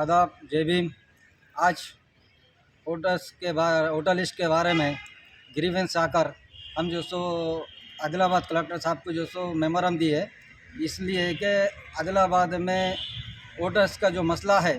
आदाब, जय भीम। आज वोटर लिस्ट के बारे में ग्रीवेंस आकर हम जो सो आदिलाबाद कलेक्टर साहब को जो सो मेमोरम दिए, इसलिए कि आदिलाबाद में वोटर्स का जो मसला है,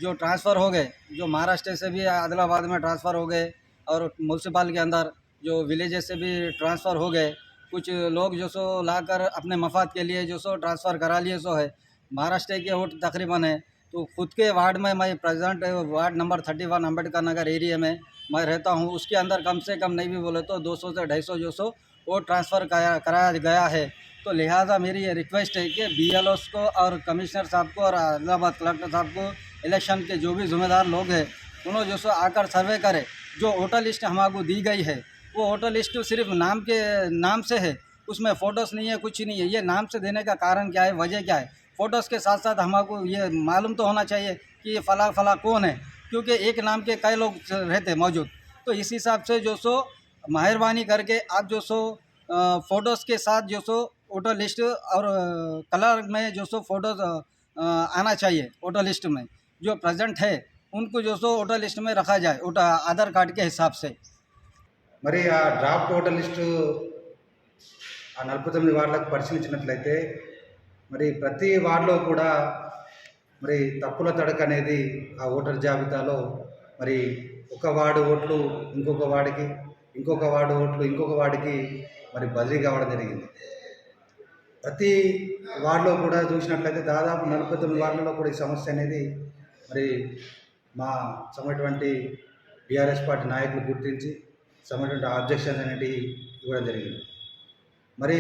जो ट्रांसफ़र हो गए, जो महाराष्ट्र से भी आदिलाबाद में ट्रांसफ़र हो गए और म्यूनसिपल के अंदर जो विलेजेस से भी ट्रांसफ़र हो गए, कुछ लोग जो सो लाकर अपने मफाद के लिए जो सो ट्रांसफ़र करा लिए सो है। महाराष्ट्र के वोट तकरीबन है, तो खुद के वार्ड में मैं president ward number 31 Ambedkar Nagar area में मैं रहता हूँ। उसके अंदर कम से कम नहीं भी बोले तो 200 से 250 जो सो वोट ट्रांसफ़र कराया गया है। तो लिहाजा मेरी ये रिक्वेस्ट है कि BLOs को और कमिश्नर साहब को और आदिलाबाद कलेक्टर साहब को इलेक्शन के जो भी जिम्मेदार लोग हैं उन्होंने जो सो आकर सर्वे करे। जो वोटर लिस्ट हमको दी गई है वो वोटर लिस्ट सिर्फ नाम से है, उसमें फ़ोटोज़ नहीं है, कुछ नहीं है। ये नाम से देने का कारण क्या है, वजह क्या है? फ़ोटोज़ के साथ साथ हमको ये मालूम तो होना चाहिए कि ये फ़ला कौन है, क्योंकि एक नाम के कई लोग रहते मौजूद। तो इस हिसाब से जो सो मेहरबानी करके आप जो सो फ़ोटोज़ के साथ जो सो वोटर लिस्ट और कलर में जो सो फ़ोटोज़ आना चाहिए। वोटर लिस्ट में जो प्रेजेंट है उनको जो सो वोटर लिस्ट में रखा जाए आधार कार्ड के हिसाब से। మరి ఆ డ్రాఫ్ట్ ఓటర్ లిస్టు ఆ 49 వార్డులకు పరిశీలించినట్లయితే మరి ప్రతి వార్డులో కూడా మరి తప్పుల తడక అనేది ఆ ఓటర్ జాబితాలో మరి ఒక వార్డు ఓట్లు ఇంకొక వార్డుకి, ఇంకొక వార్డు ఓట్లు ఇంకొక వార్డుకి మరి బదిలీ కావడం జరిగింది. ప్రతి వార్డులో కూడా చూసినట్లయితే దాదాపు 49 వార్డులలో కూడా ఈ సమస్య అనేది మరి మా సమటువంటి BRS పార్టీ నాయకులు గుర్తించి సమటువంటి ఆబ్జెక్షన్స్ అనేటివి ఇవ్వడం జరిగింది. మరి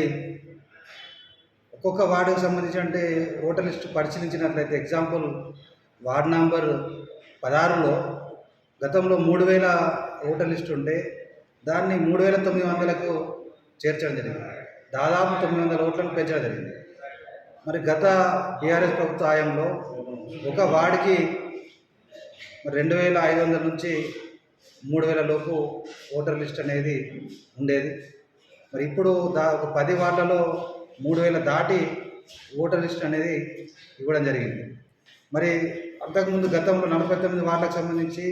ఒక్కొక్క వార్డుకు సంబంధించి అంటే ఓటర్ లిస్టు పరిశీలించినట్లయితే ఎగ్జాంపుల్ వార్డు నంబర్ 16లో గతంలో 3000 ఓటర్ లిస్టు ఉంటే దాన్ని 3900కు చేర్చడం జరిగింది. దాదాపు 900 ఓట్లను పెంచడం జరిగింది. మరి గత BRS ప్రభుత్వ హయాంలో ఒక వార్డుకి 2500 నుంచి 3000 లోపు ఓటర్ లిస్ట్ అనేది ఉండేది. మరి ఇప్పుడు ఒక 10 వార్డులలో 3000 దాటి ఓటర్ లిస్ట్ అనేది ఇవ్వడం జరిగింది. మరి అంతకుముందు గతంలో 49 వార్డులకు సంబంధించి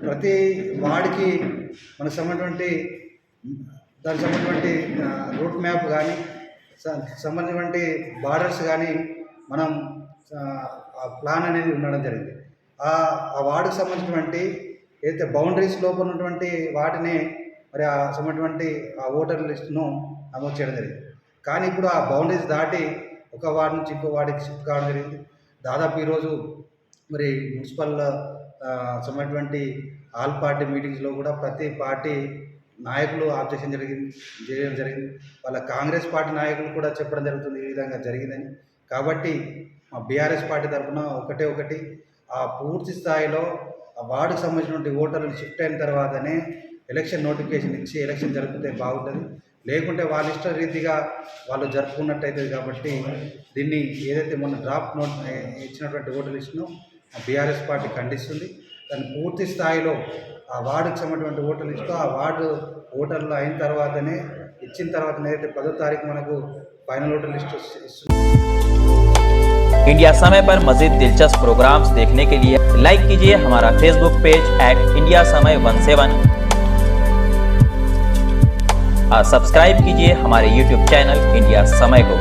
ప్రతి వార్డుకి మనకు దానికి సంబంధించినటువంటి రూట్ మ్యాప్ కానీ సంబంధించినటువంటి బార్డర్స్ కానీ మనం ప్లాన్ అనేది ఉండడం జరిగింది. ఆ వార్డుకు సంబంధించినటువంటి ఏదైతే బౌండరీస్ లోపల ఉన్నటువంటి వాటిని మరి ఆ సంబంధించినటువంటి ఆ ఓటర్ లిస్టును నమోదు చేయడం జరిగింది. కానీ ఇప్పుడు ఆ బౌండరీస్ దాటి ఒక వార్డు నుంచి ఇంకో వార్డుకి షిఫ్ట్ కావడం జరిగింది. దాదాపు ఈరోజు మరి మున్సిపల్ సంబంధించినటువంటి ఆల్ పార్టీ మీటింగ్స్లో కూడా ప్రతి పార్టీ నాయకులు ఆబ్జెక్షన్ చేయడం జరిగింది. వాళ్ళ కాంగ్రెస్ పార్టీ నాయకులు కూడా చెప్పడం జరుగుతుంది ఈ విధంగా జరిగిందని. కాబట్టి మా BRS పార్టీ తరఫున ఒకటి ఆ పూర్తి స్థాయిలో ఆ వార్డుకు సంబంధించినటువంటి ఓటర్లు షిఫ్ట్ అయిన తర్వాతనే ఎలక్షన్ నోటిఫికేషన్ ఇచ్చి ఎలక్షన్ జరిపితే బాగుంటుంది. లేకుంటే వాళ్ళ ఇష్ట రీతిగా వాళ్ళు జరుపుకున్నట్టయితే కాబట్టి దీన్ని ఏదైతే మొన్న డ్రాఫ్ట్ నోట్ ఇచ్చినటువంటి ఓటర్ లిస్టును BRS పార్టీ ఖండిస్తుంది. దాన్ని పూర్తి స్థాయిలో ఆ వార్డుకు సంబంధించినటువంటి ఓటర్ లిస్టు ఆ వార్డు ఓటర్లు అయిన తర్వాతనే ఇచ్చిన తర్వాతనే ఏదైతే 10వ తారీఖు మనకు फाइनल वोटर लिस्ट इస్తుంది. इंडिया समय पर मजीद दिलचस्प प्रोग्राम्स देखने के लिए लाइक कीजिए हमारा फेसबुक पेज @IndiaSamay17 और सब्सक्राइब कीजिए हमारे YouTube चैनल इंडिया समय को।